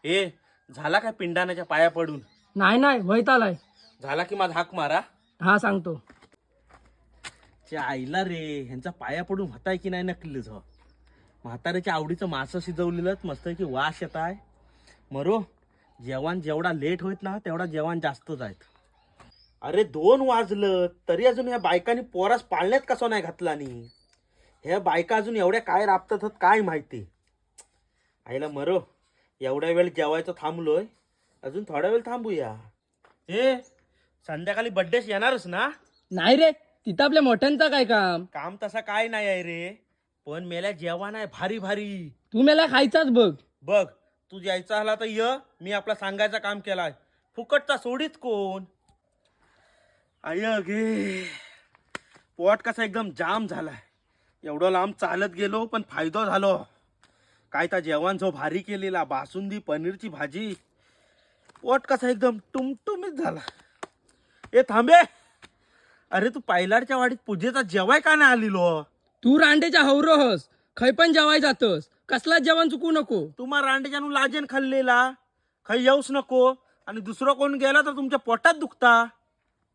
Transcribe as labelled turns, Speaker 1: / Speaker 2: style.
Speaker 1: ए झाला काय पिंडाण्याच्या पाया पडून?
Speaker 2: नाही नाही वैत आलाय.
Speaker 1: झाला की माझा हाक मारा.
Speaker 2: हा सांगतो.
Speaker 1: त्या आईला रे ह्यांचा पाया पडून होताय की नाही नक्की झ. म्हाताऱ्याच्या आवडीचं मासं शिजवलेलं मस्त की वास येत आहे. मरो जेवण जेवढा लेट होत ना तेवढा जेवण जास्तच आहेत. अरे 2 वाजलं तरी अजून ह्या बायकांनी पोरास पाळण्यात कसं नाही घातला नी. ह्या बायका अजून एवढ्या काय राबतात काय माहिती. आईला मरो एवढ्या वेळ जेवायचं थांबलोय, अजून थोडा वेळ थांबूया. हे संध्याकाळी बड्डेस येणारच ना?
Speaker 2: नाही रे, तिथं आपल्या मोठ्यांचा काय काम.
Speaker 1: काम तसा काय नाही आहे रे, पण मेल्या जेवण आहे भारी भारी.
Speaker 2: तू मला खायचाच बघ.
Speaker 1: बघ तू यायचा आला तर ये, मी आपला सांगायचा काम केलाय. फुकटचा सोडीत कोण. आय गे पोट कसा एकदम जाम झालाय. एवढं लांब चालत गेलो पण फायदा झालो. काय तर जेवण जो भारी केलेला, बासुंदी पनीरची भाजी. पोट कसा एकदम टुमटुमीत झाला. ए थांबे, अरे तू पायलाडच्या वाडीत पूजेचा जेवाय का नाही आलेलो?
Speaker 2: तू रांडेच्या हवरहस, खै पण जेवाय जातस. कसलाच जेवण चुकू नको.
Speaker 1: तुम्हा रांडेच्या लाजेन खाल्लेला खै येऊच नको. आणि दुसरं कोण गेला तर तुमच्या पोटात दुखता.